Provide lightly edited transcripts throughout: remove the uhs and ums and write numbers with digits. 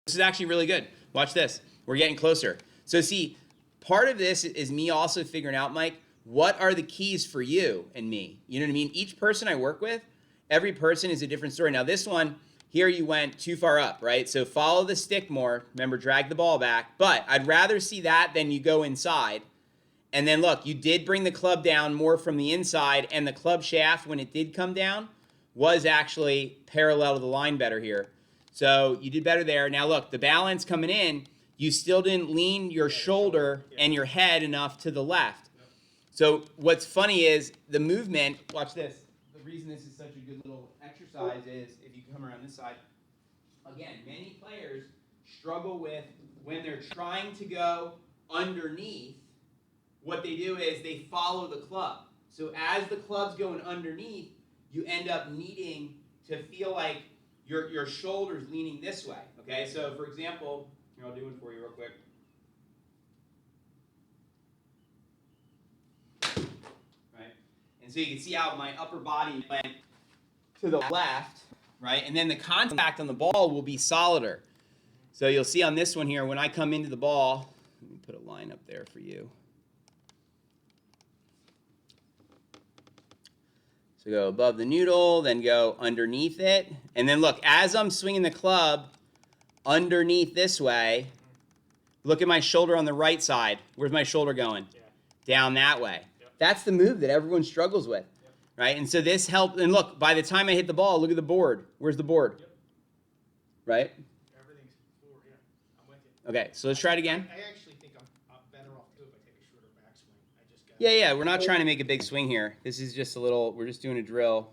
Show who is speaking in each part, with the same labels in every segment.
Speaker 1: This is actually really good. Watch this. We're getting closer. So see, part of this is me also figuring out, Mike, what are the keys for you and me? You know what I mean? Each person I work with, every person is a different story. Now this one, here you went too far up, right? So follow the stick more. Remember, drag the ball back. But I'd rather see that than you go inside. And then look, you did bring the club down more from the inside, and the club shaft, when it did come down, was actually parallel to the line better here. So you did better there. Now look, the balance coming in, you still didn't lean your shoulder and your head enough to the left. So what's funny is the movement, watch this. The reason this is such a good little exercise is if you come around this side, again, many players struggle with when they're trying to go underneath, what they do is they follow the club. So as the club's going underneath, you end up needing to feel like your shoulder's leaning this way, okay? So, for example, here, I'll do one for you real quick. Right? And so you can see how my upper body went to the left, right? And then the contact on the ball will be solider. So you'll see on this one here, when I come into the ball, let me put a line up there for you. So go above the noodle, then go underneath it. And then look, as I'm swinging the club underneath this way, look at my shoulder on the right side. Where's my shoulder going? Yeah. Down that way. Yep. That's the move that everyone struggles with, yep. Right? And so this helped. And look, by the time I hit the ball, look at the board. Where's the board? Yep. Right?
Speaker 2: Everything's forward, yeah. I'm with you.
Speaker 1: Okay, so let's try it again.
Speaker 2: I actually think I'm better off too if I take a shorter backswing. I just got
Speaker 1: Yeah, we're not trying to make a big swing here. This is just a little, we're just doing a drill.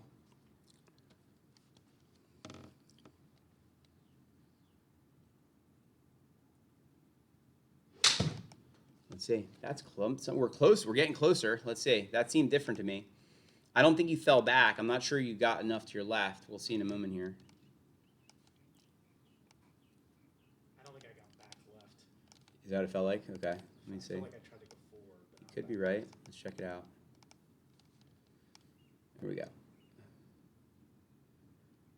Speaker 1: Let's see. That's close. We're close. We're getting closer. Let's see. That seemed different to me. I don't think you fell back. I'm not sure you got enough to your left. We'll see in a moment here.
Speaker 2: I don't think I got back left.
Speaker 1: Is that what it felt like? Okay. Let me see.
Speaker 2: I felt like I tried to go forward.
Speaker 1: You could be right. Let's check it out. Here we go.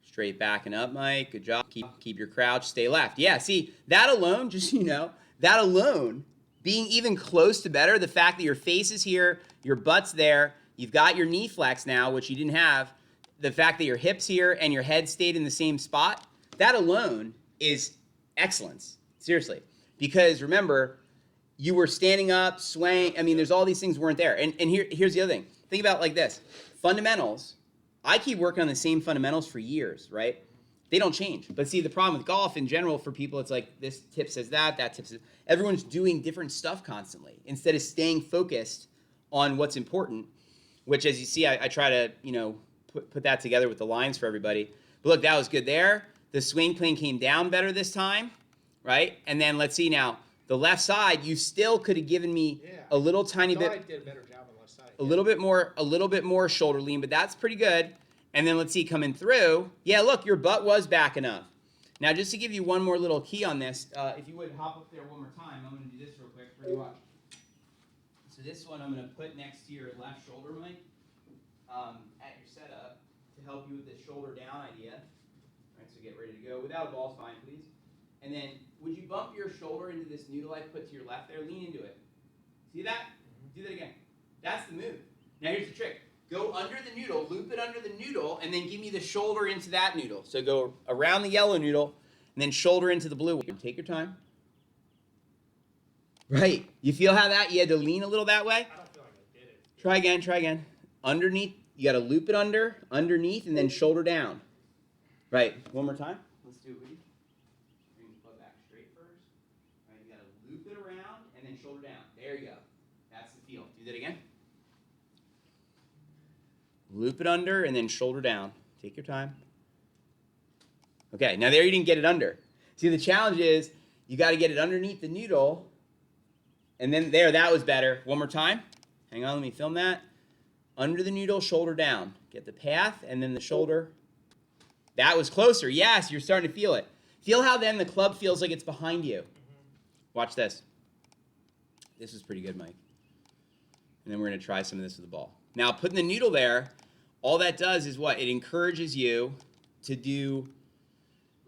Speaker 1: Straight backing up, Mike. Good job. Keep your crouch. Stay left. Yeah, see, that alone, just so you know, that alone, being even close to better, the fact that your face is here, your butt's there, you've got your knee flex now, which you didn't have, the fact that your hip's here and your head stayed in the same spot, that alone is excellence. Seriously. Because remember, you were standing up, swaying. I mean, there's all these things weren't there. And here's the other thing. Think about it like this. Fundamentals. I keep working on the same fundamentals for years, right? They don't change. But see, the problem with golf in general for people, it's like this tip says that tip says. Everyone's doing different stuff constantly instead of staying focused on what's important, which, as you see, I try to, put that together with the lines for everybody. But look, that was good there. The swing plane came down better this time, right? And then let's see now. The left side, you still could have given me a little tiny bit.
Speaker 2: I did a better job on the left side.
Speaker 1: A little bit more shoulder lean, but that's pretty good. And then let's see, coming through. Yeah, look, your butt was back enough. Now, just to give you one more little key on this, if you would hop up there one more time, I'm going to do this real quick for you. Watch. So this one I'm going to put next to your left shoulder, Mike, at your setup to help you with the shoulder down idea. All right, so get ready to go. Without a ball, fine, please. And then, would you bump your shoulder into this noodle I put to your left there? Lean into it. See that? Do that again. That's the move. Now, here's the trick. Go under the noodle, loop it under the noodle, and then give me the shoulder into that noodle. So go around the yellow noodle, and then shoulder into the blue one. Take your time. Right. You feel how you had to lean a little that way?
Speaker 2: I don't feel like I did it.
Speaker 1: Try again. Underneath, you got to loop it underneath, and then shoulder down. Right. One more time. Let's do it with you. Bring the club back straight first. Right. You got to loop it around, and then shoulder down. There you go. That's the feel. Do that again. Loop it under and then shoulder down. Take your time. Okay, now there you didn't get it under. See, the challenge is you got to get it underneath the noodle. And then there, that was better. One more time. Hang on, let me film that. Under the noodle, shoulder down. Get the path and then the shoulder. That was closer. Yes, you're starting to feel it. Feel how then the club feels like it's behind you. Watch this. This was pretty good, Mike. And then we're going to try some of this with the ball. Now, putting the noodle there, all that does is what? It encourages you to do,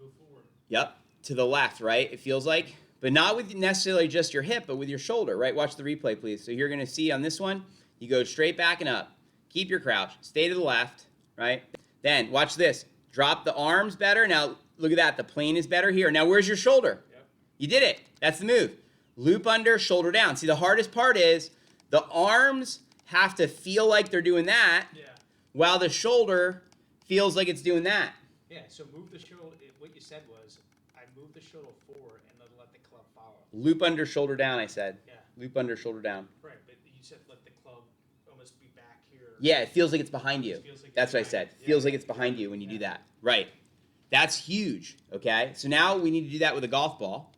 Speaker 2: Move forward.
Speaker 1: yep, to the left, right? It feels like, but not with necessarily just your hip, but with your shoulder, right? Watch the replay, please. So you're gonna see on this one, you go straight back and up. Keep your crouch, stay to the left, right? Then watch this. Drop the arms better. Now look at that. The plane is better here. Now where's your shoulder?
Speaker 2: Yep.
Speaker 1: You did it. That's the move. Loop under, shoulder down. See, the hardest part is the arms have to feel like they're doing that,
Speaker 2: Yeah.
Speaker 1: while the shoulder feels like it's doing that.
Speaker 2: Yeah. So move the shoulder. What you said was, I move the shoulder forward and then let the club follow.
Speaker 1: Loop under, shoulder down, I said.
Speaker 2: Yeah.
Speaker 1: Loop under, shoulder down.
Speaker 2: Right. But you said let the club almost be back here.
Speaker 1: Yeah, it feels like it's behind you.
Speaker 2: Feels like
Speaker 1: That's what I
Speaker 2: it's
Speaker 1: said.
Speaker 2: behind you.
Speaker 1: Feels
Speaker 2: Yeah.
Speaker 1: like it's behind you when you do that. Right. That's huge. Okay. So now we need to do that with a golf ball.